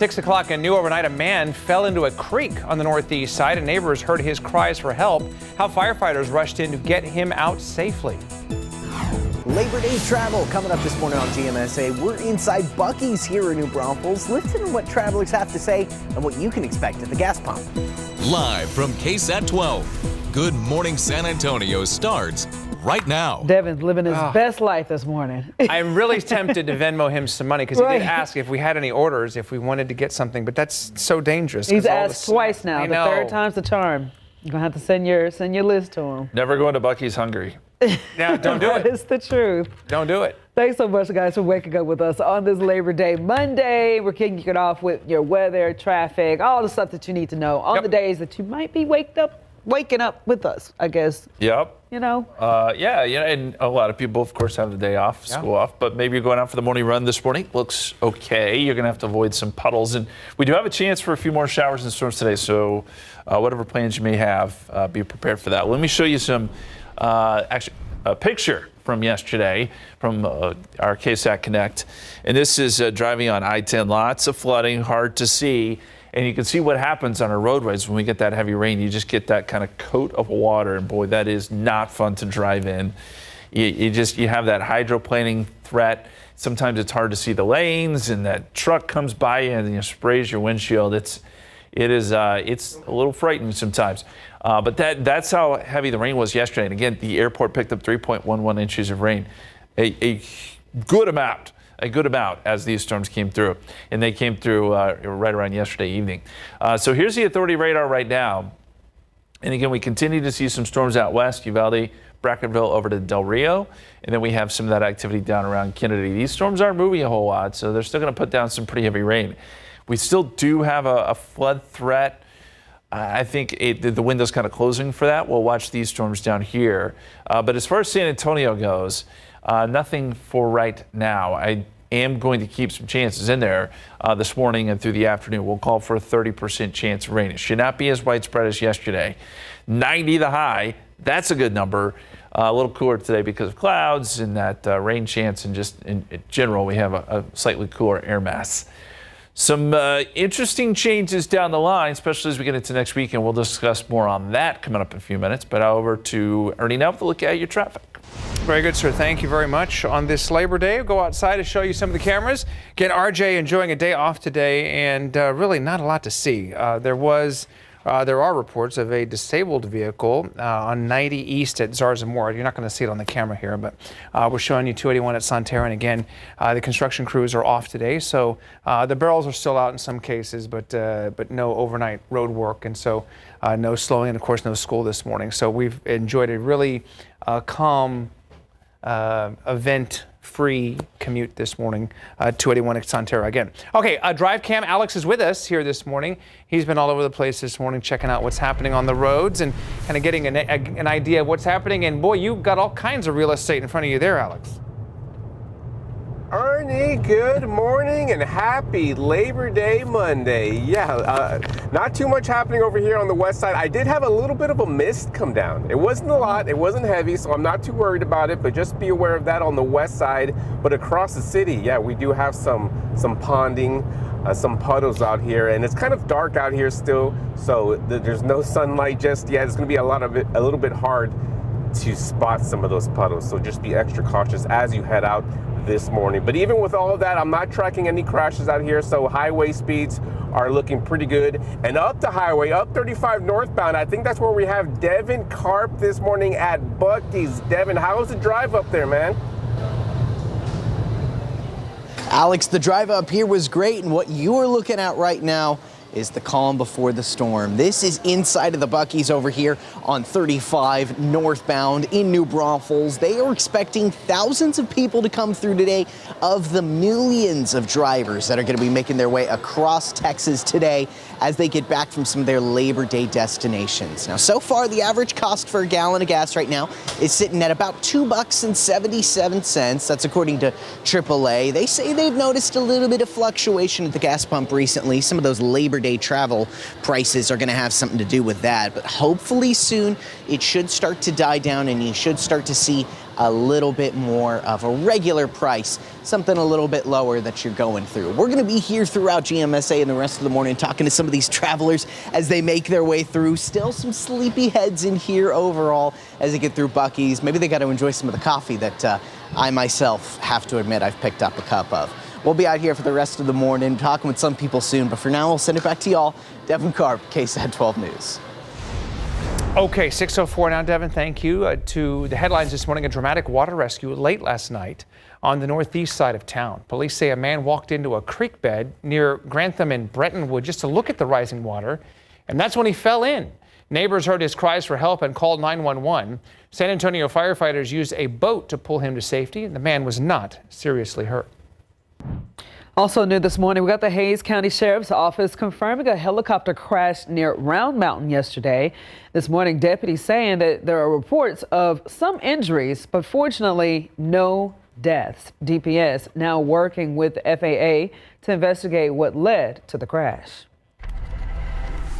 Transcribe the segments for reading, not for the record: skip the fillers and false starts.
6 o'clock and new overnight, a man fell into a creek on the northeast side, and neighbors heard his cries for help. How firefighters rushed in to get him out safely. Labor Day travel coming up this morning on GMSA. We're inside Buc-ee's here in New Braunfels, listening to what travelers have to say and what you can expect at the gas pump. Live from KSAT 12, Good Morning San Antonio starts right now. Devin's living his best life this morning. I'm really tempted to Venmo him some money because he did ask if we had any orders, if we wanted to get something, but that's so dangerous. He's asked twice now. The third time's the charm. You're going to have to send your list to him. Never going to Buc-ee's hungry. Now, don't do it. It's the truth. Don't do it. Thanks so much, guys, for waking up with us on this Labor Day Monday. We're kicking it off with your weather, traffic, all the stuff that you need to know on the days that you might be waking up with us, I guess. Yep. You know? Yeah, and a lot of people, of course, have the day off, school off, but maybe you're going out for the morning run this morning. Looks okay. You're going to have to avoid some puddles, and we do have a chance for a few more showers and storms today, so whatever plans you may have, be prepared for that. Let me show you some, actually, a picture from yesterday from our KSAT Connect, and this is driving on I-10. Lots of flooding, hard to see. And you can see what happens on our roadways when we get that heavy rain. You just get that kind of coat of water, and boy, that is not fun to drive in. You have that hydroplaning threat. Sometimes it's hard to see the lanes, and that truck comes by you and sprays your windshield. It's a little frightening sometimes. But that's how heavy the rain was yesterday. And again, the airport picked up 3.11 inches of rain, a good amount as these storms came through. And they came through right around yesterday evening. So here's the authority radar right now. And again, we continue to see some storms out west, Uvalde, Brackenville over to Del Rio. And then we have some of that activity down around Kennedy. These storms aren't moving a whole lot, so they're still going to put down some pretty heavy rain. We still do have a flood threat. I think the window's kind of closing for that. We'll watch these storms down here. But as far as San Antonio goes, nothing for right now. I am going to keep some chances in there this morning and through the afternoon. We'll call for a 30% chance of rain. It should not be as widespread as yesterday. 90 the high. That's a good number. A little cooler today because of clouds and that rain chance, and just in general, we have a slightly cooler air mass. Some interesting changes down the line, especially as we get into next week, and we'll discuss more on that coming up in a few minutes. But over to Ernie now with a look at your traffic. Very good, sir. Thank you very much. On this Labor Day, we'll go outside to show you some of the cameras. Again, RJ enjoying a day off today, and really not a lot to see. There are reports of a disabled vehicle on 90 East at Zarzamora. You're not going to see it on the camera here, but we're showing you 281 at Sonterra. And again, the construction crews are off today, so the barrels are still out in some cases, but no overnight road work, and so no slowing, and of course no school this morning. So we've enjoyed a really calm, event-free commute this morning. 281 at Sonterra again. Okay, Drive Cam. Alex is with us here this morning. He's been all over the place this morning, checking out what's happening on the roads and kind of getting an idea of what's happening. And boy, you've got all kinds of real estate in front of you there, Alex. Ernie, good morning and happy Labor Day Monday. Yeah, not too much happening over here on the west side. I did have a little bit of a mist come down. It wasn't a lot, it wasn't heavy, so I'm not too worried about it, but just be aware of that on the west side. But across the city, yeah, we do have some ponding, some puddles out here, and it's kind of dark out here still, so there's no sunlight just yet. It's going to be a little bit hard to spot some of those puddles, so just be extra cautious as you head out this morning. But even with all of that, I'm not tracking any crashes out here, so highway speeds are looking pretty good. And up the highway, up 35 northbound, I think that's where we have Devin Karp this morning at Buc-ee's. Devin, how was the drive up there, man? Alex, the drive up here was great, and what you are looking at right now is the calm before the storm. This is inside of the Buc-ee's over here on 35 northbound in New Braunfels. They are expecting thousands of people to come through today, of the millions of drivers that are going to be making their way across Texas today as they get back from some of their Labor Day destinations. Now, so far, the average cost for a gallon of gas right now is sitting at about $2.77. That's according to AAA. They say they've noticed a little bit of fluctuation at the gas pump recently. Some of those Labor intraday travel prices are going to have something to do with that. But hopefully soon it should start to die down and you should start to see a little bit more of a regular price, something a little bit lower that you're going through. We're going to be here throughout GMSA and the rest of the morning talking to some of these travelers as they make their way through. Still some sleepy heads in here overall as they get through Buc-ee's. Maybe they got to enjoy some of the coffee that I myself have to admit I've picked up a cup of. We'll be out here for the rest of the morning talking with some people soon, but for now we'll send it back to y'all. Devin Karp, KSAT 12 News. Okay, 6:04 now, Devin. Thank you. To the headlines this morning, a dramatic water rescue late last night on the northeast side of town. Police say a man walked into a creek bed near Grantham and Brettonwood just to look at the rising water, and that's when he fell in. Neighbors heard his cries for help and called 911. San Antonio firefighters used a boat to pull him to safety, and the man was not seriously hurt. Also new this morning, we got the Hays County Sheriff's Office confirming a helicopter crash near Round Mountain yesterday. This morning, deputies saying that there are reports of some injuries, but fortunately no deaths. DPS now working with FAA to investigate what led to the crash.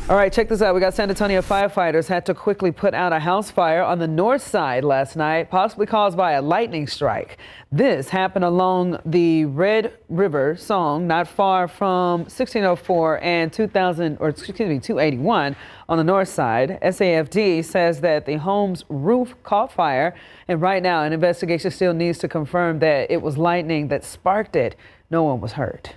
All right, check this out. We got San Antonio firefighters had to quickly put out a house fire on the north side last night, possibly caused by a lightning strike. This happened along the Red River Song, not far from 1604 and 281 on the north side. SAFD says that the home's roof caught fire, and right now an investigation still needs to confirm that it was lightning that sparked it. No one was hurt.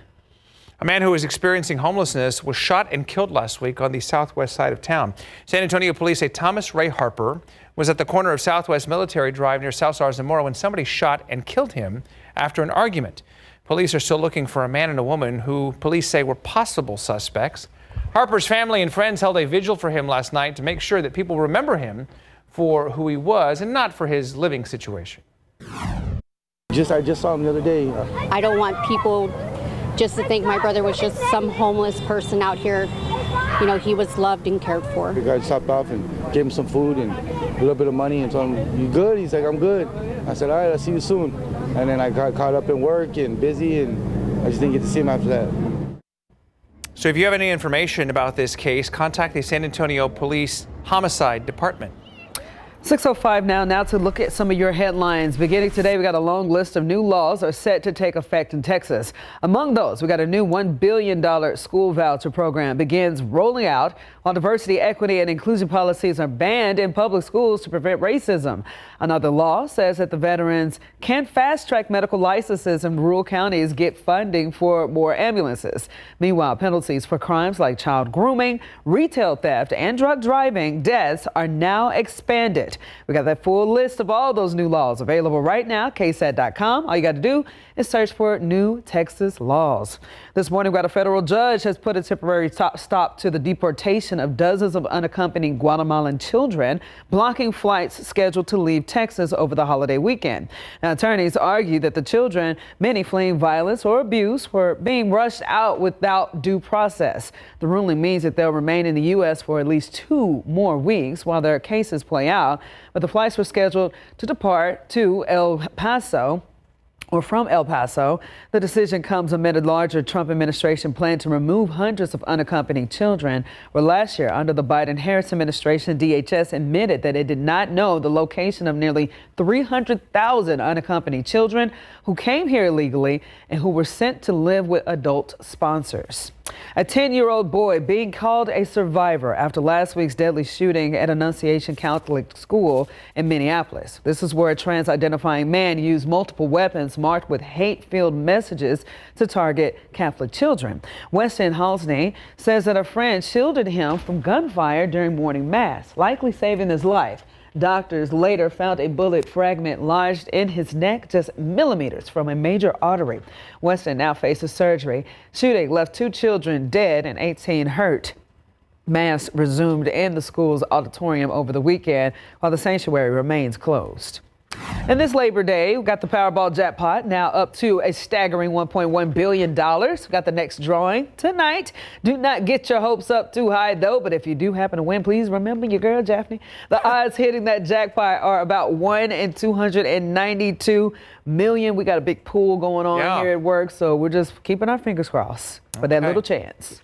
A man who was experiencing homelessness was shot and killed last week on the southwest side of town. San Antonio police say Thomas Ray Harper was at the corner of Southwest Military Drive near South Zarzamora when somebody shot and killed him after an argument. Police are still looking for a man and a woman who police say were possible suspects. Harper's family and friends held a vigil for him last night to make sure that people remember him for who he was and not for his living situation. I just saw him the other day. I don't want people just to think my brother was just some homeless person out here. You know, he was loved and cared for. The guy stopped off and gave him some food and a little bit of money and told him, "You good?" He's like, "I'm good." I said, "All right, I'll see you soon." And then I got caught up in work and busy, and I just didn't get to see him after that. So if you have any information about this case, contact the San Antonio Police Homicide Department. 6:05 now to look at some of your headlines. Beginning today, we got a long list of new laws are set to take effect in Texas. Among those, we got a new $1 billion school voucher program begins rolling out, while diversity, equity, and inclusion policies are banned in public schools to prevent racism. Another law says that the veterans can fast-track medical licenses and rural counties get funding for more ambulances. Meanwhile, penalties for crimes like child grooming, retail theft, and drug driving deaths are now expanded. We got that full list of all those new laws available right now, KSAT.com. All you got to do is search for new Texas laws. This morning, we got a federal judge has put a temporary stop to the deportation of dozens of unaccompanied Guatemalan children, blocking flights scheduled to leave Texas over the holiday weekend. Now, attorneys argue that the children, many fleeing violence or abuse, were being rushed out without due process. The ruling means that they'll remain in the U.S. for at least 2 more weeks while their cases play out. But the flights were scheduled to depart to El Paso or from El Paso. The decision comes amid a larger Trump administration plan to remove hundreds of unaccompanied children. Well, last year, under the Biden-Harris administration, DHS admitted that it did not know the location of nearly 300,000 unaccompanied children who came here illegally and who were sent to live with adult sponsors. A 10-year-old boy being called a survivor after last week's deadly shooting at Annunciation Catholic School in Minneapolis. This is where a trans-identifying man used multiple weapons marked with hate-filled messages to target Catholic children. Weston Halsney says that a friend shielded him from gunfire during morning mass, likely saving his life. Doctors later found a bullet fragment lodged in his neck just millimeters from a major artery. Weston now faces surgery. Shooting left 2 children dead and 18 hurt. Mass resumed in the school's auditorium over the weekend while the sanctuary remains closed. And this Labor Day, we got the Powerball jackpot now up to a staggering $1.1 billion. We got the next drawing tonight. Do not get your hopes up too high, though. But if you do happen to win, please remember your girl, Jaffney. The odds hitting that jackpot are about 1 in 292 million. We got a big pool going on here at work, so we're just keeping our fingers crossed for that little chance.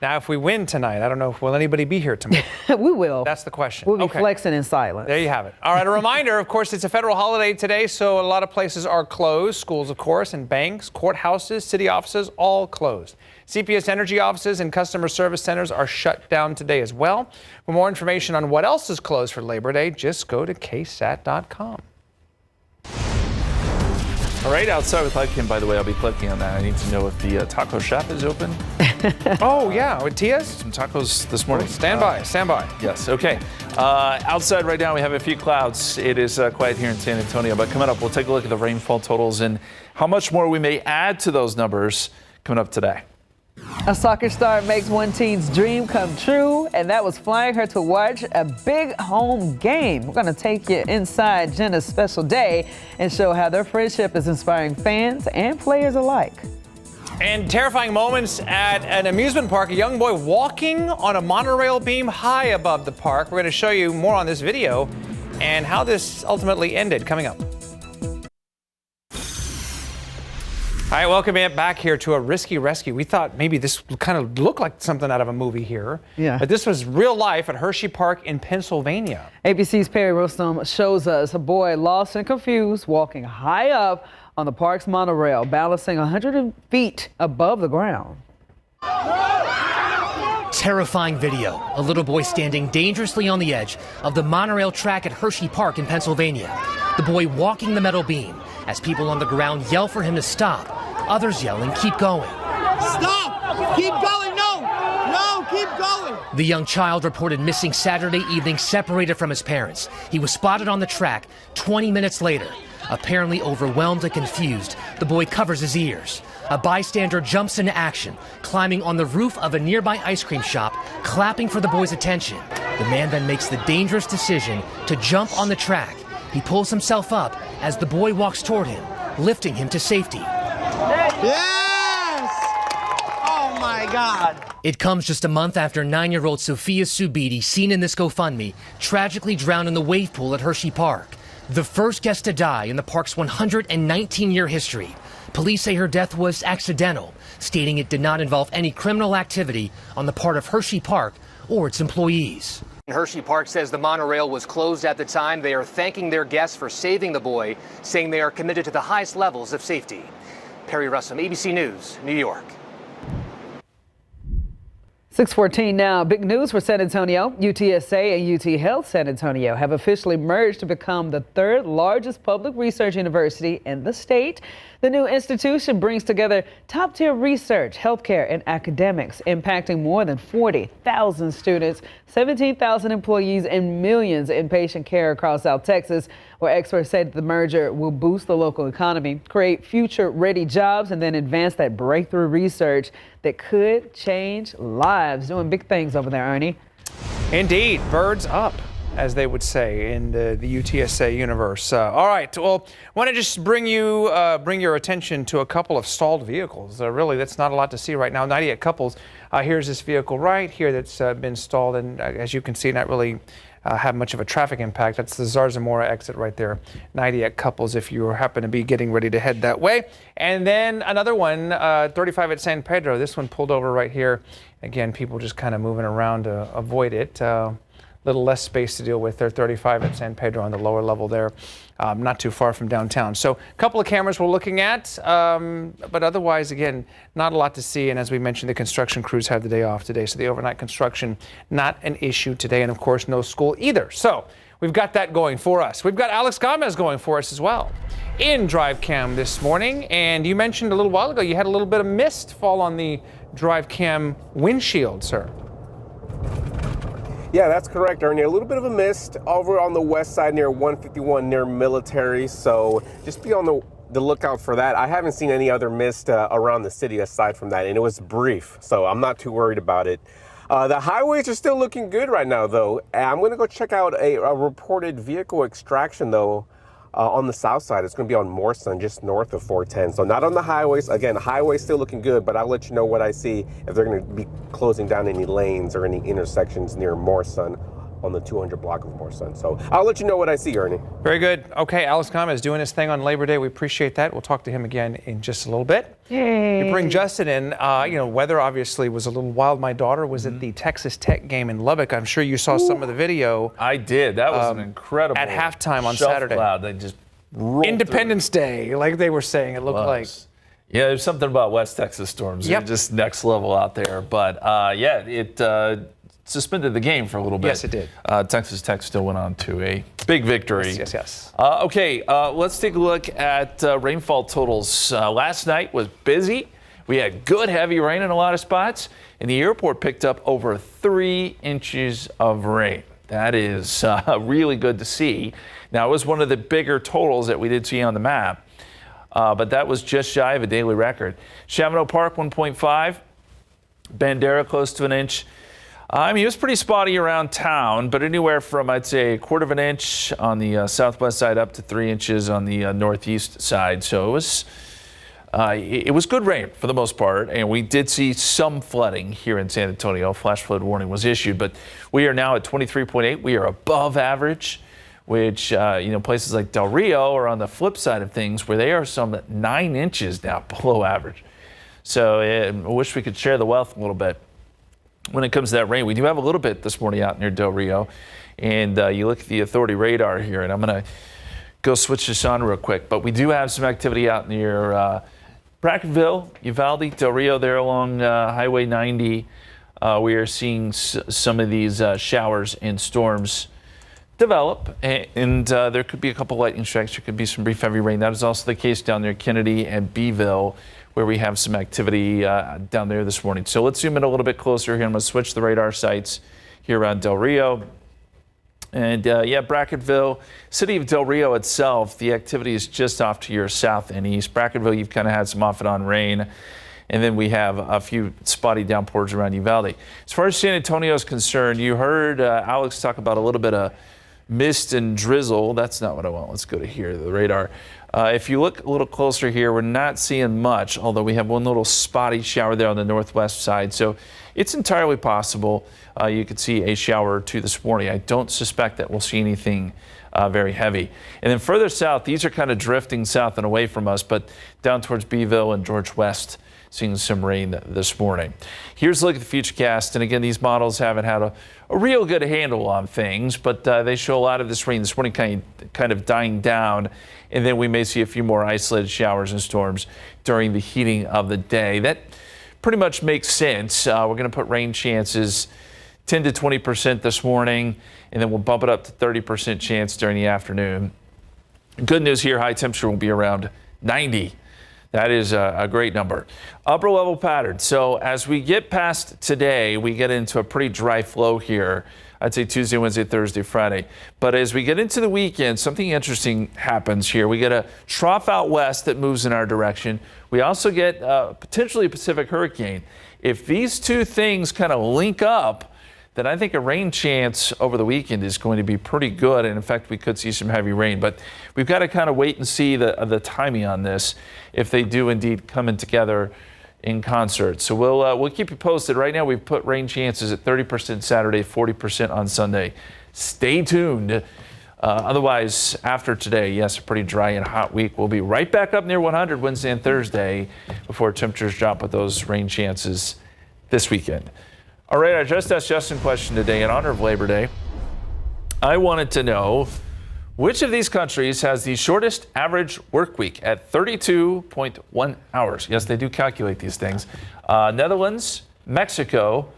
Now, if we win tonight, I don't know, will anybody be here tomorrow? We will. That's the question. We'll be Okay. flexing in silence. There you have it. All right, a reminder, of course, it's a federal holiday today, so a lot of places are closed. Schools, of course, and banks, courthouses, city offices, all closed. CPS Energy offices and customer service centers are shut down today as well. For more information on what else is closed for Labor Day, just go to KSAT.com. All right, outside with LiveCam, by the way, I'll be clicking on that. I need to know if the taco shop is open. Oh, yeah, with Tia's? Some tacos this morning. Stand by, stand by. Yes, okay. Outside right now, we have a few clouds. It is quiet here in San Antonio, but coming up, we'll take a look at the rainfall totals and how much more we may add to those numbers coming up today. A soccer star makes one teen's dream come true, and that was flying her to watch a big home game. We're going to take you inside Jenna's special day and show how their friendship is inspiring fans and players alike. And terrifying moments at an amusement park. A young boy walking on a monorail beam high above the park. We're going to show you more on this video and how this ultimately ended coming up. All right, welcome back here to a risky rescue. We thought maybe this kind of looked like something out of a movie here. Yeah. But this was real life at Hershey Park in Pennsylvania. ABC's Perry Rostam shows us a boy lost and confused walking high up on the park's monorail, balancing 100 feet above the ground. Terrifying video. A little boy standing dangerously on the edge of the monorail track at Hershey Park in Pennsylvania. The boy walking the metal beam as people on the ground yell for him to stop. Others yelling, keep going. Stop! Keep going! No! No! Keep going! The young child reported missing Saturday evening, separated from his parents. He was spotted on the track 20 minutes later. Apparently overwhelmed and confused, the boy covers his ears. A bystander jumps into action, climbing on the roof of a nearby ice cream shop, clapping for the boy's attention. The man then makes the dangerous decision to jump on the track. He pulls himself up as the boy walks toward him, lifting him to safety. Yes! Oh my God! It comes just a month after 9-year-old Sophia Subidi, seen in this GoFundMe, tragically drowned in the wave pool at Hershey Park. The first guest to die in the park's 119-year history. Police say her death was accidental, stating it did not involve any criminal activity on the part of Hershey Park or its employees. Hershey Park says the monorail was closed at the time. They are thanking their guests for saving the boy, saying they are committed to the highest levels of safety. Perry Russell, ABC News, New York. 6:14 now. Big news for San Antonio. UTSA and UT Health San Antonio have officially merged to become the third largest public research university in the state. The new institution brings together top-tier research, healthcare, and academics, impacting more than 40,000 students, 17,000 employees, and millions in patient care across South Texas, where experts say that the merger will boost the local economy, create future-ready jobs, and then advance that breakthrough research that could change lives. Doing big things over there, Ernie. Indeed, birds up, as they would say in the UTSA universe. All right, well, I want to just bring your attention to a couple of stalled vehicles. Really, that's not a lot to see right now. 98 couples. Here's this vehicle right here that's been stalled, and as you can see, not really have much of a traffic impact. That's the Zarzamora exit right there. 98 couples if you happen to be getting ready to head that way. And then another one, 35 at San Pedro. This one pulled over right here. Again, people just kind of moving around to avoid it. Little less space to deal with there. 35 at San Pedro on the lower level there, not too far from downtown. So a couple of cameras we're looking at, but otherwise, again, not a lot to see. And as we mentioned, the construction crews had the day off today, so the overnight construction not an issue today, and of course no school either. So we've got that going for us. We've got Alex Gomez going for us as well in Drive Cam this morning. And you mentioned a little while ago you had a little bit of mist fall on the Drive Cam windshield, sir. Yeah, that's correct, Ernie. A little bit of a mist over on the west side near 151 near Military, so just be on the lookout for that. I haven't seen any other mist around the city aside from that, and it was brief, so I'm not too worried about it. The highways are still looking good right now, though. I'm going to go check out a reported vehicle extraction, though, on the south side. It's going to be on Morrison, just north of 410. So not on the highways. Again, the highway's still looking good, but I'll let you know what I see if they're going to be closing down any lanes or any intersections near Morrison on the 200 block of Morrison. So I'll let you know what I see, Ernie. Very good. Okay, Alex Kama is doing his thing on Labor Day. We appreciate that. We'll talk to him again in just a little bit. Yay. You bring Justin in. Weather obviously was a little wild. My daughter was at the Texas Tech game in Lubbock. I'm sure you saw some of the video. I did. That was an incredible. At halftime on shelf Saturday. Cloud. They just rolled Independence Day, like they were saying. It looked like. Yeah, there's something about West Texas storms. Yep. They're just next level out there. But it suspended the game for a little bit. Yes, it did. Texas Tech still went on to a big victory. Yes. Let's take a look at rainfall totals. Last night was busy. We had good heavy rain in a lot of spots, and the airport picked up over 3 inches of rain. That is really good to see. Now, it was one of the bigger totals that we did see on the map, but that was just shy of a daily record. Chavano Park, 1.5. Bandera, close to 1 inch. It was pretty spotty around town, but anywhere from, I'd say, 1/4 of an inch on the southwest side up to 3 inches on the northeast side. So it was good rain for the most part, and we did see some flooding here in San Antonio. A flash flood warning was issued, but we are now at 23.8. We are above average, which, places like Del Rio are on the flip side of things where they are some 9 inches now below average. So I wish we could share the wealth a little bit. When it comes to that rain, we do have a little bit this morning out near Del Rio. And you look at the authority radar here, and I'm going to go switch this on real quick. But we do have some activity out near Brackettville, Uvalde, Del Rio there along Highway 90. We are seeing some of these showers and storms develop. And there could be a couple lightning strikes. There could be some brief heavy rain. That is also the case down near Kennedy and Beeville, where we have some activity down there this morning. So let's zoom in a little bit closer here. I'm going to switch the radar sites here around Del Rio. And Brackettville, city of Del Rio itself, the activity is just off to your south and east. Brackettville, you've kind of had some off and on rain. And then we have a few spotty downpours around Uvalde. As far as San Antonio is concerned, you heard Alex talk about a little bit of mist and drizzle. That's not what I want. Let's go to here, the radar. If you look a little closer here, we're not seeing much, although we have one little spotty shower there on the northwest side. So it's entirely possible you could see a shower or two this morning. I don't suspect that we'll see anything very heavy. And then further south, these are kind of drifting south and away from us, but down towards Beeville and George West, seeing some rain this morning. Here's a look at the futurecast. And again, these models haven't had a real good handle on things, but they show a lot of this rain this morning kind of dying down. And then we may see a few more isolated showers and storms during the heating of the day. That pretty much makes sense. We're going to put rain chances 10 to 20% this morning, and then we'll bump it up to 30% chance during the afternoon. Good news here, high temperature will be around 90. That is a great number. Upper level pattern. So as we get past today, we get into a pretty dry flow here. I'd say Tuesday, Wednesday, Thursday, Friday. But as we get into the weekend, something interesting happens here. We get a trough out west that moves in our direction. We also get potentially a Pacific hurricane. If these two things kind of link up, then I think a rain chance over the weekend is going to be pretty good. And in fact, we could see some heavy rain. But we've got to kind of wait and see the timing on this, if they do indeed come in together in concert. So we'll keep you posted. Right now, we've put rain chances at 30% Saturday, 40% on Sunday. Stay tuned. Otherwise, after today, yes, a pretty dry and hot week. We'll be right back up near 100 Wednesday and Thursday before temperatures drop with those rain chances this weekend. All right, I just asked Justin a question today in honor of Labor Day. I wanted to know which of these countries has the shortest average work week at 32.1 hours. Yes, they do calculate these things. Netherlands, Mexico,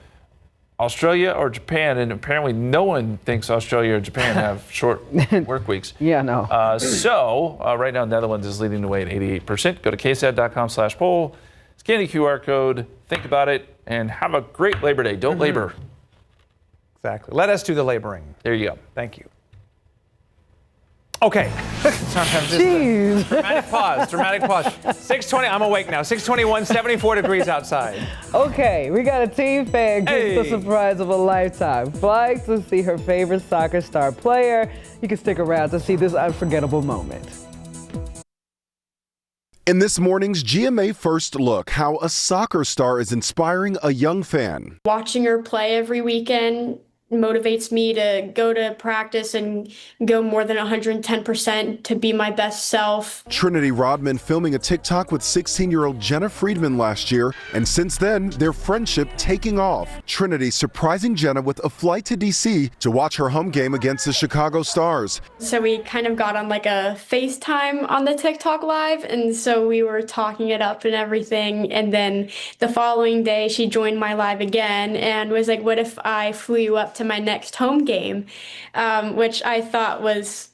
Australia, or Japan. And apparently no one thinks Australia or Japan have short work weeks. Yeah, no. Right now, Netherlands is leading the way at 88%. Go to ksat.com/poll, scan the QR code, think about it, and have a great Labor Day. Don't labor. Exactly. Let us do the laboring. There you go. Thank you. Okay. Sometimes just dramatic pause. 6:20. I'm awake now. 6:21, 74 degrees outside. Okay, we got a team fan gets the surprise of a lifetime. Flying to see her favorite soccer star player. You can stick around to see this unforgettable moment. In this morning's GMA First Look, how a soccer star is inspiring a young fan. Watching her play every weekend motivates me to go to practice and go more than 110% to be my best self. Trinity Rodman filming a TikTok with 16-year-old Jenna Friedman last year, and since then, their friendship taking off. Trinity surprising Jenna with a flight to D.C. to watch her home game against the Chicago Stars. So we kind of got on like a FaceTime on the TikTok live, and so we were talking it up and everything, and then the following day she joined my live again and was like, what if I flew you up to my next home game, which I thought was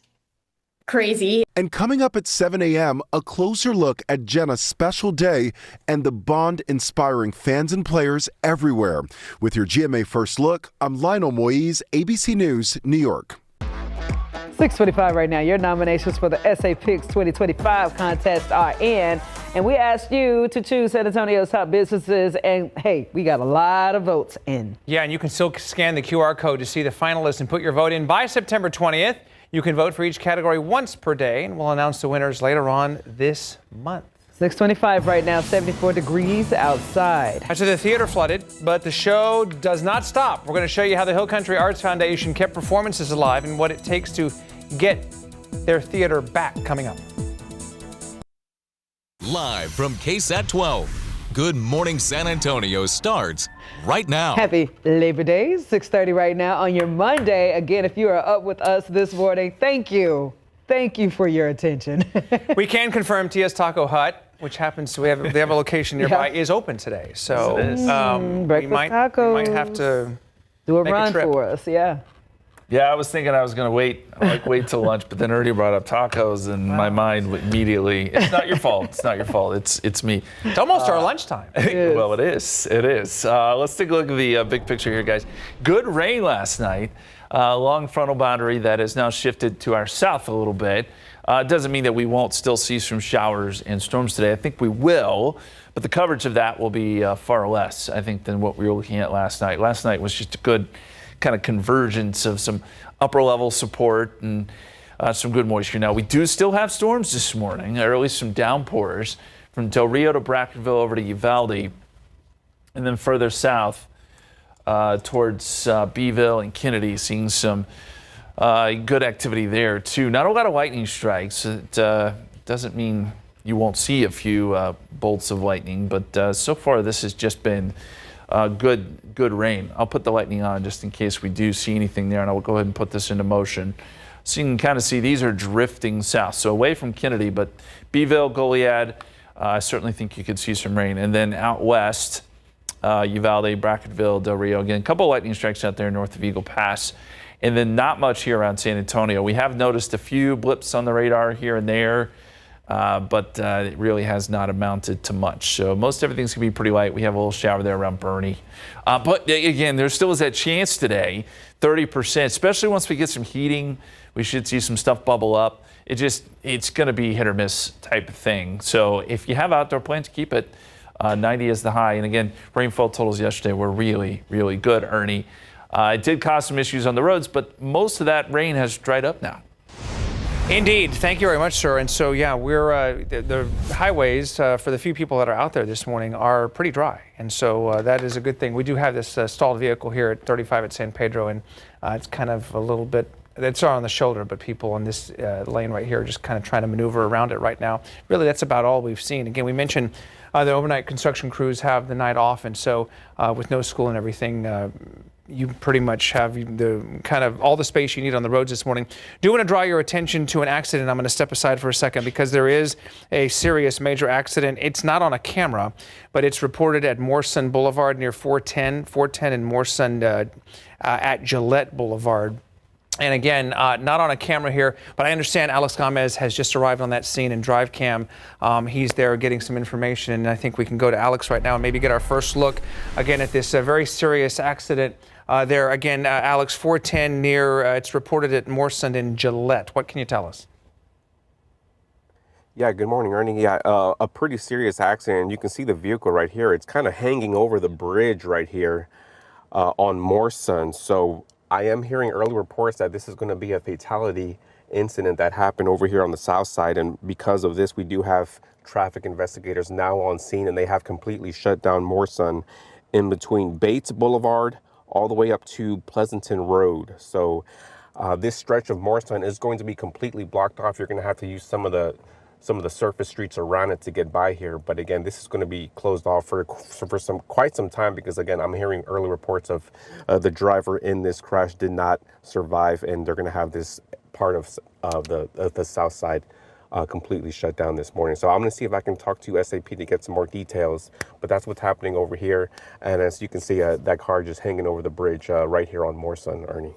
crazy. And coming up at 7 a.m., a closer look at Jenna's special day and the bond inspiring fans and players everywhere. With your GMA First Look, I'm Lionel Moise, ABC News, New York. 6:25 right now. Your nominations for the SA Picks 2025 contest are in, and we asked you to choose San Antonio's top businesses, and hey, we got a lot of votes in. Yeah, and you can still scan the QR code to see the finalists and put your vote in by September 20th. You can vote for each category once per day, and we'll announce the winners later on this month. 6:25 right now, 74 degrees outside. So the theater flooded, but the show does not stop. We're going to show you how the Hill Country Arts Foundation kept performances alive and what it takes to get their theater back coming up. Live from KSAT 12, Good Morning San Antonio starts right now. Happy Labor Day, 6:30 right now on your Monday. Again, if you are up with us this morning, thank you. Thank you for your attention. We can confirm Tia's Taco Hut, which happens to they have a location nearby, is open today. So Yes, it is. we might have to do a make run trip for us. Yeah. Yeah, I was thinking I was going to wait till lunch, but then Ernie brought up tacos, and my mind immediately, it's not your fault. It's not your fault. It's me. It's almost our lunchtime. Well, it is. It is. Let's take a look at the big picture here, guys. Good rain last night. Long frontal boundary that has now shifted to our south a little bit. It doesn't mean that we won't still see some showers and storms today. I think we will, but the coverage of that will be far less, I think, than what we were looking at last night. Last night was just a good kind of convergence of some upper level support and some good moisture. Now, we do still have storms this morning, or at least some downpours from Del Rio to Brackettville over to Uvalde, and then further south towards Beeville and Kennedy, seeing some good activity there too. Not a lot of lightning strikes. It doesn't mean you won't see a few bolts of lightning, but so far this has just been good rain. I'll put the lightning on just in case we do see anything there, and I'll go ahead and put this into motion. So you can kind of see these are drifting south, so away from Kennedy, but Beeville, Goliad, I certainly think you could see some rain. And then out west, Uvalde, Brackettville, Del Rio, again, a couple of lightning strikes out there north of Eagle Pass. And then not much here around San Antonio. We have noticed a few blips on the radar here and there, but it really has not amounted to much. So most everything's going to be pretty light. We have a little shower there around Bernie. But again, there still is that chance today, 30%, especially once we get some heating. We should see some stuff bubble up. It's going to be hit or miss type of thing. So if you have outdoor plans, keep it. 90 is the high. And again, rainfall totals yesterday were really, really good, Ernie. It did cause some issues on the roads, but most of that rain has dried up now. Indeed. Thank you very much, sir. And so, yeah, we're the highways for the few people that are out there this morning are pretty dry. And so that is a good thing. We do have this stalled vehicle here at 35 at San Pedro, and it's kind of a little bit, it's on the shoulder, but people on this lane right here are just kind of trying to maneuver around it right now. Really, that's about all we've seen. Again, we mentioned the overnight construction crews have the night off, and so with no school and everything, you pretty much have the kind of all the space you need on the roads this morning. Do want to draw your attention to an accident. I'm going to step aside for a second because there is a serious major accident. It's not on a camera, but it's reported at Morrison Boulevard near 410 and Morrison at Gillette Boulevard. And again, not on a camera here, but I understand Alex Gomez has just arrived on that scene in Drive Cam. He's there getting some information, and I think we can go to Alex right now and maybe get our first look again at this very serious accident. There again, Alex, 410 near, it's reported at Morrison in Gillette. What can you tell us? Yeah, good morning, Ernie. Yeah, a pretty serious accident. You can see the vehicle right here. It's kind of hanging over the bridge right here on Morrison. So I am hearing early reports that this is going to be a fatality incident that happened over here on the south side. And because of this, we do have traffic investigators now on scene, and they have completely shut down Morrison in between Bates Boulevard all the way up to Pleasanton Road. So this stretch of Morrison is going to be completely blocked off. You're going to have to use some of the surface streets around it to get by here. But again, this is going to be closed off for quite some time, because again, I'm hearing early reports of the driver in this crash did not survive, and they're going to have this part of the south side completely shut down this morning. So I'm going to see if I can talk to SAP to get some more details, but that's what's happening over here. And as you can see, that car just hanging over the bridge right here on Morrison, Ernie.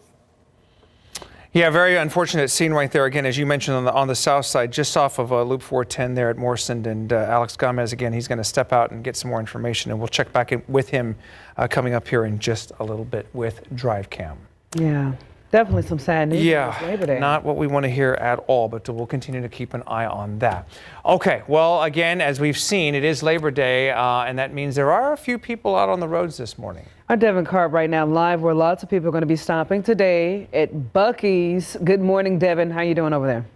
Yeah, very unfortunate scene right there. Again, as you mentioned, on the south side, just off of Loop 410 there at Morrison. And Alex Gomez, again, he's going to step out and get some more information, and we'll check back in with him coming up here in just a little bit with Drive Cam. Yeah. Definitely some sad news. Yeah, Labor Day. not what we want to hear at all, but we'll continue to keep an eye on that. Okay, well, again, as we've seen, it is Labor Day, and that means there are a few people out on the roads this morning. Our Devin Karp right now live, where lots of people are going to be stopping today at Buc-ee's. Good morning, Devin. How you doing over there?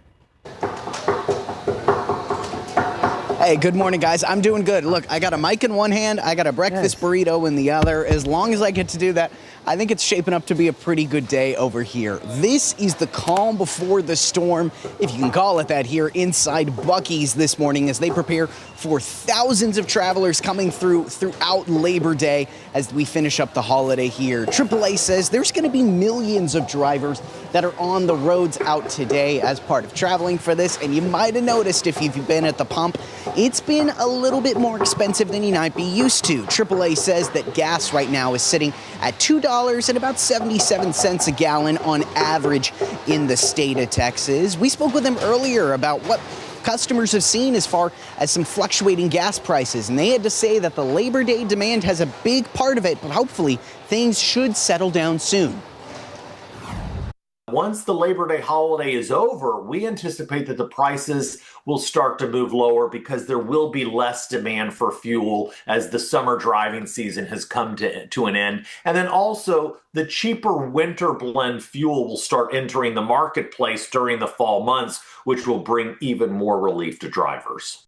Hey, good morning, guys. I'm doing good. Look, I got a mic in one hand, I got a breakfast burrito in the other. As long as I get to do that, I think it's shaping up to be a pretty good day over here. This is the calm before the storm, if you can call it that, here inside Buc-ee's this morning as they prepare for thousands of travelers coming throughout Labor Day as we finish up the holiday here. AAA says there's going to be millions of drivers that are on the roads out today as part of traveling for this. And you might have noticed, if you've been at the pump, it's been a little bit more expensive than you might be used to. AAA says that gas right now is sitting at $2 and about 77 cents a gallon on average in the state of Texas. We spoke with them earlier about what customers have seen as far as some fluctuating gas prices, and they had to say that the Labor Day demand has a big part of it, but hopefully things should settle down soon. Once the Labor Day holiday is over, we anticipate that the prices will start to move lower because there will be less demand for fuel as the summer driving season has come to an end. And then also the cheaper winter blend fuel will start entering the marketplace during the fall months, which will bring even more relief to drivers.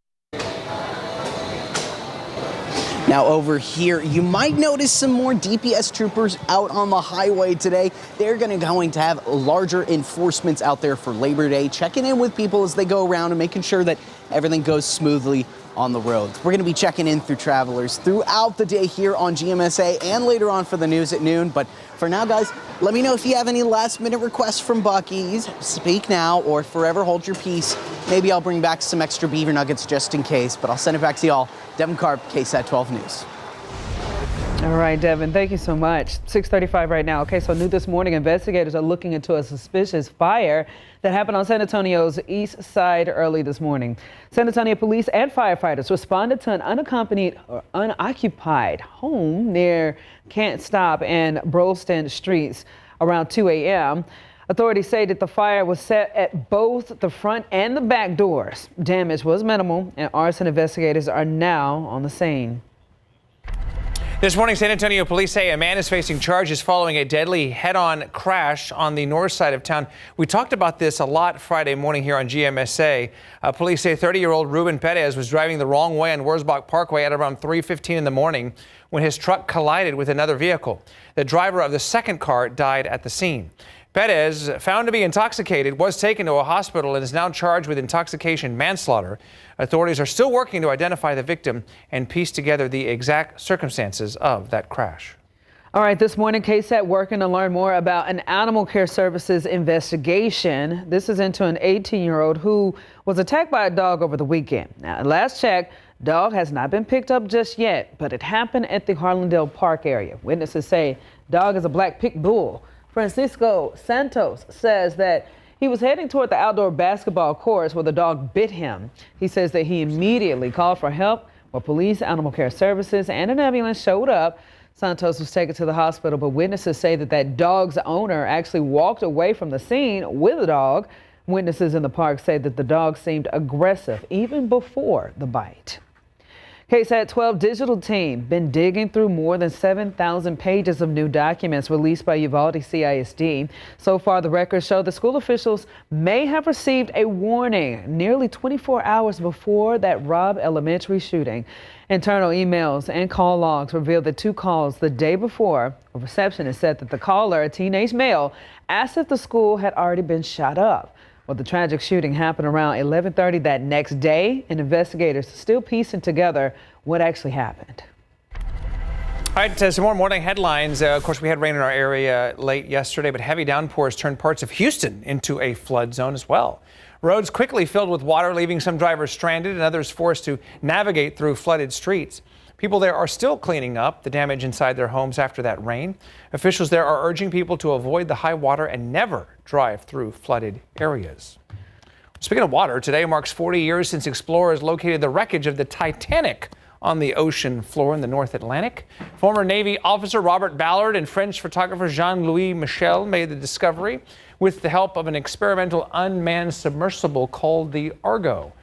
Now over here, you might notice some more DPS troopers out on the highway today. They're going to have larger enforcements out there for Labor Day, checking in with people as they go around and making sure that everything goes smoothly on the roads. We're going to be checking in through travelers throughout the day here on GMSA and later on for the news at noon. But for now, guys, let me know if you have any last-minute requests from Buc-ee's. Speak now or forever hold your peace. Maybe I'll bring back some extra beaver nuggets just in case, but I'll send it back to y'all. Devin Karp, KSAT 12 News. All right, Devin, thank you so much. 6:35 right now. Okay, so new this morning, investigators are looking into a suspicious fire that happened on San Antonio's east side early this morning. San Antonio police and firefighters responded to an unaccompanied or unoccupied home near Can't Stop and Brolston Streets around 2 a.m. Authorities say that the fire was set at both the front and the back doors. Damage was minimal, and arson investigators are now on the scene. This morning, San Antonio police say a man is facing charges following a deadly head-on crash on the north side of town. We talked about this a lot Friday morning here on GMSA. Police say 30-year-old Ruben Perez was driving the wrong way on Wurzbach Parkway at around 3:15 in the morning when his truck collided with another vehicle. The driver of the second car died at the scene. Perez, found to be intoxicated, was taken to a hospital and is now charged with intoxication manslaughter. Authorities are still working to identify the victim and piece together the exact circumstances of that crash. All right, this morning, KSAT working to learn more about an animal care services investigation. This is into an 18-year-old who was attacked by a dog over the weekend. Now, at last check, dog has not been picked up just yet, but it happened at the Harlandale Park area. Witnesses say dog is a black pit bull. Francisco Santos says that he was heading toward the outdoor basketball courts where the dog bit him. He says that he immediately called for help, where police, animal care services, and an ambulance showed up. Santos was taken to the hospital, but witnesses say that that dog's owner actually walked away from the scene with the dog. Witnesses in the park say that the dog seemed aggressive even before the bite. KSAT 12 digital team been digging through more than 7,000 pages of new documents released by Uvalde CISD. So far, the records show the school officials may have received a warning nearly 24 hours before that Robb Elementary shooting. Internal emails and call logs revealed that 2 calls the day before, a receptionist said that the caller, a teenage male, asked if the school had already been shot up. Well, the tragic shooting happened around 11:30 that next day, and investigators are still piecing together what actually happened. All right, some more morning headlines. Of course, we had rain in our area late yesterday, but heavy downpours turned parts of Houston into a flood zone as well. Roads quickly filled with water, leaving some drivers stranded and others forced to navigate through flooded streets. People there are still cleaning up the damage inside their homes after that rain. Officials there are urging people to avoid the high water and never drive through flooded areas. Speaking of water, today marks 40 years since explorers located the wreckage of the Titanic on the ocean floor in the North Atlantic. Former Navy officer Robert Ballard and French photographer Jean-Louis Michel made the discovery with the help of an experimental unmanned submersible called the Argo.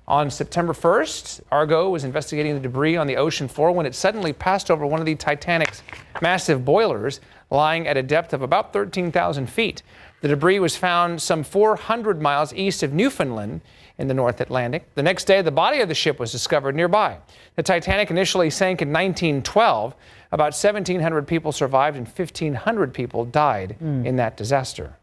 On September 1st, Argo was investigating the debris on the ocean floor when it suddenly passed over one of the Titanic's massive boilers lying at a depth of about 13,000 feet. The debris was found some 400 miles east of Newfoundland in the North Atlantic. The next day, the body of the ship was discovered nearby. The Titanic initially sank in 1912. About 1,700 people survived and 1,500 people died in that disaster.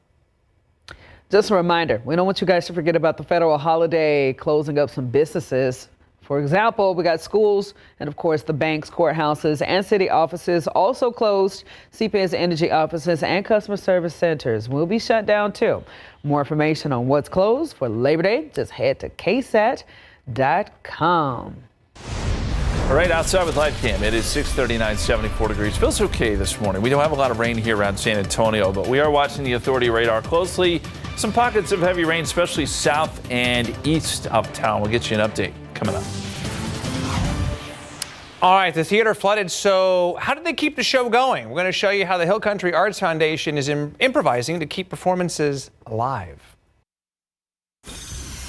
Just a reminder, we don't want you guys to forget about the federal holiday closing up some businesses. For example, we got schools and, of course, the banks, courthouses, and city offices also closed. CPS Energy offices and customer service centers will be shut down, too. More information on what's closed for Labor Day, just head to KSAT.com. All right, outside with live cam, it is 6:39, 74 degrees. Feels okay this morning. We don't have a lot of rain here around San Antonio, but we are watching the authority radar closely. Some pockets of heavy rain, especially south and east of town. We'll get you an update coming up. All right, the theater flooded, so how did they keep the show going? We're going to show you how the Hill Country Arts Foundation is improvising to keep performances alive.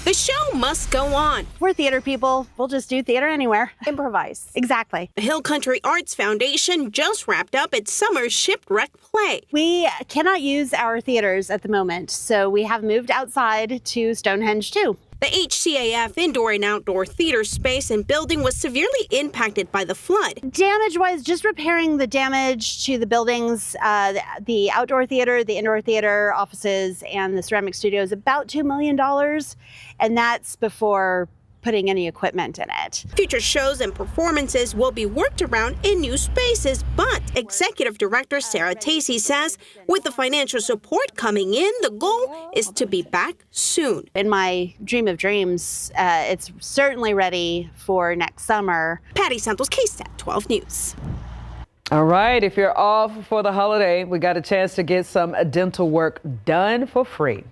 The show must go on. We're theater people. We'll just do theater anywhere. Improvise. Exactly. The Hill Country Arts Foundation just wrapped up its summer shipwreck play. We cannot use our theaters at the moment, so we have moved outside to Stonehenge too. The HCAF indoor and outdoor theater space and building was severely impacted by the flood. Damage-wise, just repairing the damage to the buildings, the outdoor theater, the indoor theater, offices, and the ceramic studio is about $2 million, and that's before putting any equipment in it. Future shows and performances will be worked around in new spaces, but Executive Director Sarah Tacey says with the financial support coming in, the goal is to be back soon. In my dream of dreams, it's certainly ready for next summer. Patty Santos, KSAT 12 News. All right, if you're off for the holiday, we got a chance to get some dental work done for free.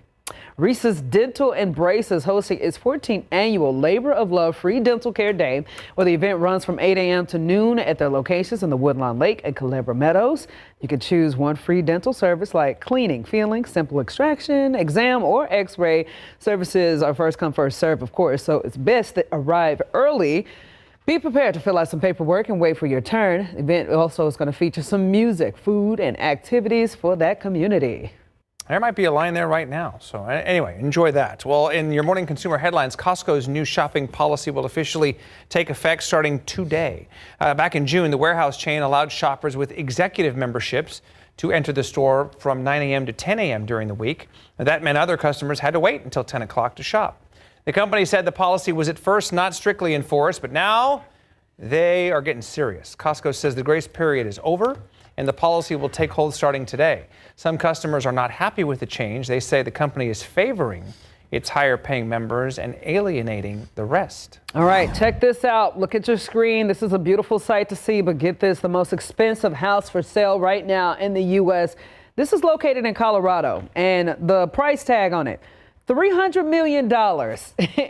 Reese's Dental Embrace is hosting its 14th annual Labor of Love Free Dental Care Day, where the event runs from 8 a.m. to noon at their locations in the Woodlawn Lake and Culebra Meadows. You can choose one free dental service like cleaning, filling, simple extraction, exam, or x-ray. Services are first come, first serve, of course, so it's best to arrive early. Be prepared to fill out some paperwork and wait for your turn. The event also is going to feature some music, food, and activities for that community. There might be a line there right now. So anyway, enjoy that. Well, in your morning consumer headlines, Costco's new shopping policy will officially take effect starting today. Back in June, the warehouse chain allowed shoppers with executive memberships to enter the store from 9 a.m. to 10 a.m. during the week. That meant other customers had to wait until 10 o'clock to shop. The company said the policy was at first not strictly enforced, but now they are getting serious. Costco says the grace period is over and the policy will take hold starting today. Some customers are not happy with the change. They say the company is favoring its higher paying members and alienating the rest. All right, check this out. Look at your screen. This is a beautiful sight to see, but get this, the most expensive house for sale right now in the U.S. This is located in Colorado, and the price tag on it, $300 million.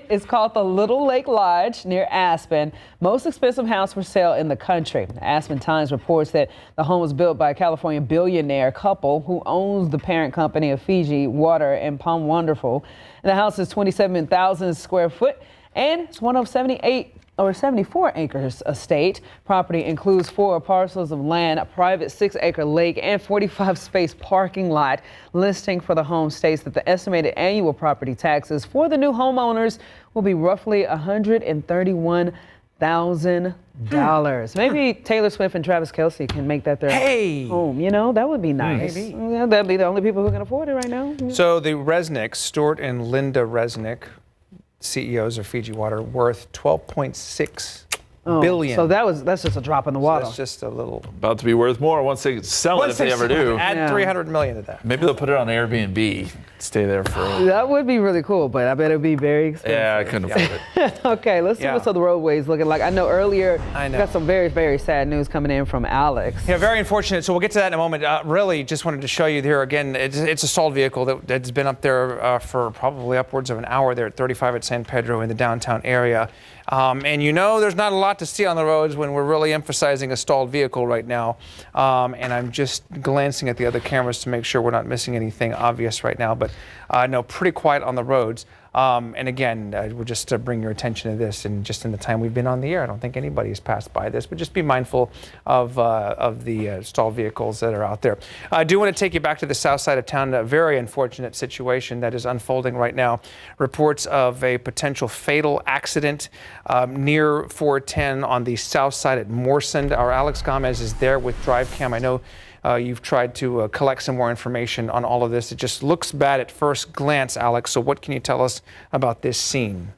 It's called the Little Lake Lodge near Aspen. Most expensive house for sale in the country. The Aspen Times reports that the home was built by a California billionaire couple who owns the parent company of Fiji Water and Palm Wonderful. And the house is 27,000 square foot and it's one of 74 acres estate. Property includes 4 parcels of land, a private 6-acre lake, and 45-space parking lot. Listing for the home states that the estimated annual property taxes for the new homeowners will be roughly $131,000. Maybe Taylor Swift and Travis Kelce can make that their home. You know, that would be nice. Maybe. Yeah, that'd be the only people who can afford it right now. So the Resnicks, Stuart and Linda Resnick, CEOs of Fiji Water, worth $12.6 billion. So that's just a drop in the water. So that's just a little. About to be worth more once they sell it, if they ever do. Add $300 million to that. Maybe they'll put it on Airbnb. Stay there for. That would be really cool, but I bet it would be very expensive. Yeah, I couldn't afford it. Okay, let's see what some of the roadways looking like. I know earlier we got some very, very sad news coming in from Alex. Yeah, very unfortunate. So we'll get to that in a moment. Really, just wanted to show you here again. It's a stalled vehicle that's been up there for probably upwards of an hour there at 35 at San Pedro in the downtown area. And you know there's not a lot to see on the roads when we're really emphasizing a stalled vehicle right now. And I'm just glancing at the other cameras to make sure we're not missing anything obvious right now. But no, pretty quiet on the roads. And again, we'll just bring your attention to this. And just in the time we've been on the air, I don't think anybody has passed by this. But just be mindful of the stalled vehicles that are out there. I do want to take you back to the south side of town. A very unfortunate situation that is unfolding right now. Reports of a potential fatal accident near 410 on the south side at Morsend. Our Alex Gomez is there with DriveCam. I know you've tried to collect some more information on all of this. It just looks bad at first glance, Alex. So what can you tell us about this scene?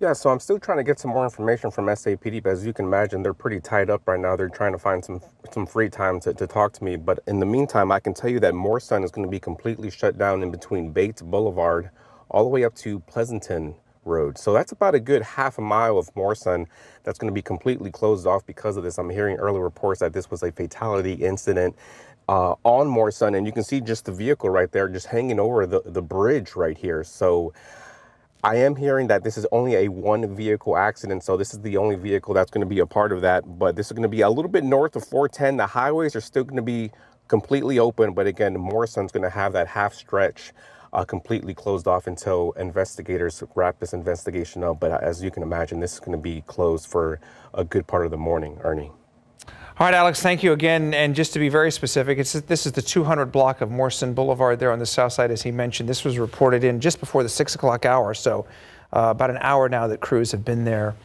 Yeah, so I'm still trying to get some more information from SAPD, but as you can imagine, they're pretty tied up right now. They're trying to find some free time to talk to me. But in the meantime, I can tell you that Moorsun is going to be completely shut down in between Bates Boulevard all the way up to Pleasanton Road. So that's about a good half a mile of Moorsun that's going to be completely closed off because of this. I'm hearing early reports that this was a fatality incident on Moorsun, and you can see just the vehicle right there just hanging over the bridge right here. So I am hearing that this is only a one vehicle accident, so this is the only vehicle that's going to be a part of that. But this is going to be a little bit north of 410. The highways are still going to be completely open, but again, Moorsun's going to have that half stretch completely closed off until investigators wrap this investigation up. But as you can imagine, this is going to be closed for a good part of the morning, Ernie. All right, Alex, thank you again. And just to be very specific, this is the 200 block of Moorsun Boulevard there on the south side, as he mentioned. This was reported in just before the 6 o'clock hour, so about an hour now that crews have been there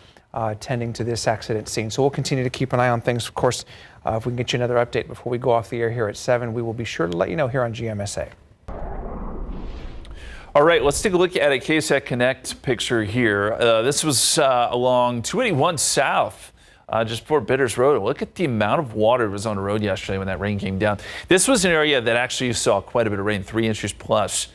tending to this accident scene. So we'll continue to keep an eye on things. Of course, if we can get you another update before we go off the air here at 7, we will be sure to let you know here on GMSA. All right, let's take a look at a KSAT Connect picture here. This was along 281 South, just before Bitters Road. Look at the amount of water that was on the road yesterday when that rain came down. This was an area that actually saw quite a bit of rain, 3 inches plus.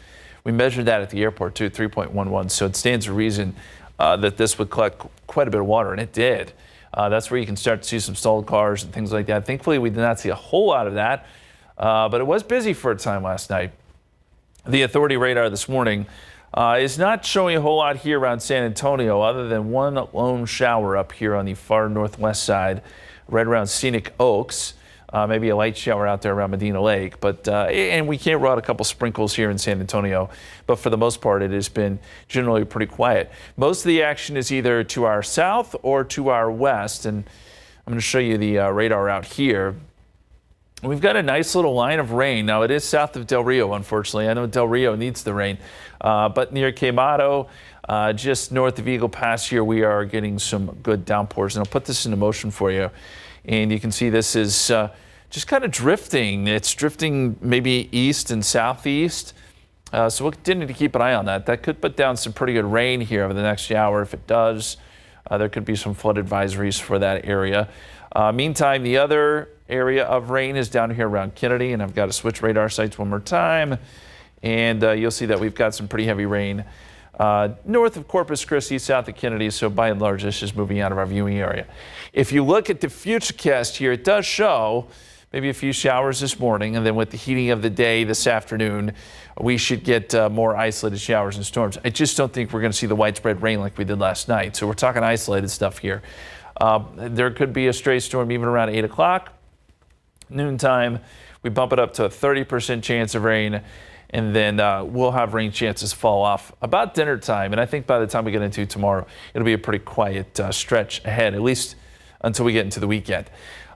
We measured that at the airport too, 3.11. So it stands to reason that this would collect quite a bit of water, and it did. That's where you can start to see some stalled cars and things like that. Thankfully, we did not see a whole lot of that, but it was busy for a time last night. The authority radar this morning is not showing a whole lot here around San Antonio other than one lone shower up here on the far northwest side, right around Scenic Oaks. Maybe a light shower out there around Medina Lake. But and we can't run a couple sprinkles here in San Antonio. But for the most part, it has been generally pretty quiet. Most of the action is either to our south or to our west. And I'm going to show you the radar out here. We've got a nice little line of rain. Now, it is south of Del Rio, unfortunately. I know Del Rio needs the rain. But near Quemado, just north of Eagle Pass here, we are getting some good downpours. And I'll put this into motion for you. And you can see this is just kind of drifting. It's drifting maybe east and southeast. So we'll continue to keep an eye on that. That could put down some pretty good rain here over the next hour. If it does, there could be some flood advisories for that area. Meantime, the other area of rain is down here around Kennedy, and I've got to switch radar sites one more time, and you'll see that we've got some pretty heavy rain north of Corpus Christi, south of Kennedy, so by and large this is moving out of our viewing area. If you look at the futurecast here, it does show maybe a few showers this morning, and then with the heating of the day this afternoon, we should get more isolated showers and storms. I just don't think we're going to see the widespread rain like we did last night, so we're talking isolated stuff here. There could be a stray storm even around 8 o'clock. Noontime, we bump it up to a 30% chance of rain. And then we'll have rain chances fall off about dinner time. And I think by the time we get into tomorrow, it'll be a pretty quiet stretch ahead, at least until we get into the weekend.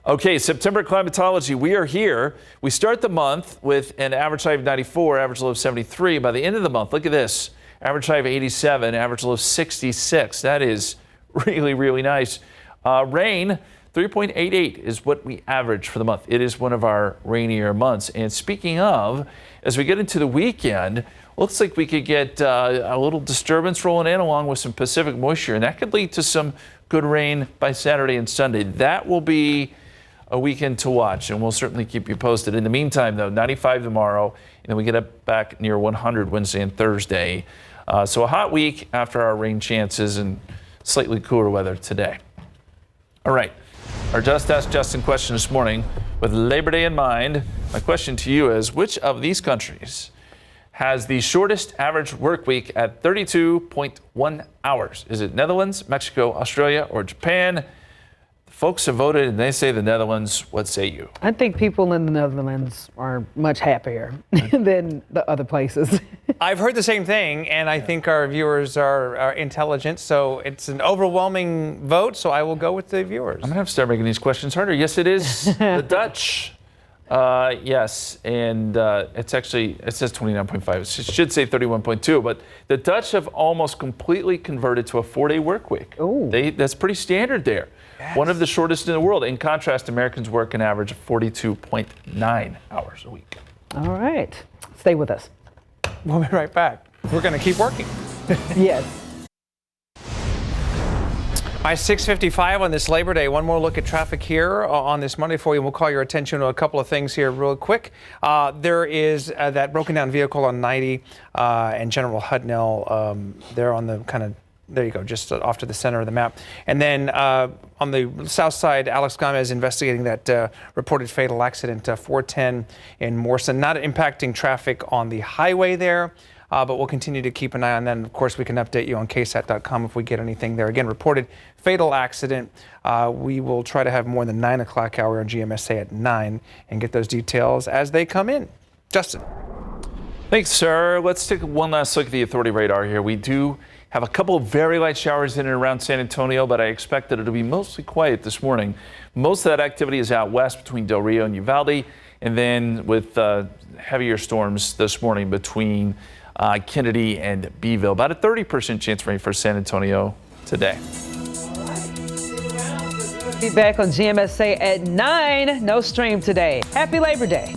Okay, September climatology, we are here. We start the month with an average high of 94, average low of 73. By the end of the month, look at this, average high of 87, average low of 66. That is really, really nice. Rain, 3.88 is what we average for the month. It is one of our rainier months. And speaking of, as we get into the weekend, looks like we could get a little disturbance rolling in along with some Pacific moisture, and that could lead to some good rain by Saturday and Sunday. That will be a weekend to watch, and we'll certainly keep you posted. In the meantime, though, 95 tomorrow, and then we get up back near 100 Wednesday and Thursday. So a hot week after our rain chances and slightly cooler weather today. All right, our Just Ask Justin question this morning with Labor Day in mind. My question to you is, which of these countries has the shortest average work week at 32.1 hours? Is it Netherlands, Mexico, Australia, or Japan? Folks have voted and they say the Netherlands. What say you? I think people in the Netherlands are much happier than the other places. I've heard the same thing, and I think our viewers are intelligent, so it's an overwhelming vote, so I will go with the viewers. I'm going to have to start making these questions harder. Yes, it is the Dutch. Yes, and it's actually, it says 29.5. It should say 31.2, but the Dutch have almost completely converted to a 4-day work week. That's pretty standard there. Yes. One of the shortest in the world. In contrast, Americans work an average of 42.9 hours a week. All right. Stay with us. We'll be right back. We're going to keep working. Yes. By 6:55 on this Labor Day, one more look at traffic here on this Monday for you. We'll call your attention to a couple of things here real quick. There is that broken down vehicle on 90 and General Hudnell. They're on the kind of, there you go, just off to the center of the map. And then on the south side, Alex Gomez investigating that reported fatal accident, 410 in Morrison. Not impacting traffic on the highway there. But we'll continue to keep an eye on that. And of course, we can update you on KSAT.com if we get anything there. Again, reported fatal accident. We will try to have more than 9 o'clock hour on GMSA at 9 and get those details as they come in. Justin. Thanks, sir. Let's take one last look at the Authority radar here. We do have a couple of very light showers in and around San Antonio, but I expect that it'll be mostly quiet this morning. Most of that activity is out west between Del Rio and Uvalde, and then with heavier storms this morning between Kennedy and Beeville. About a 30% chance of rain for San Antonio today. Be back on GMSA at 9. No stream today. Happy Labor Day.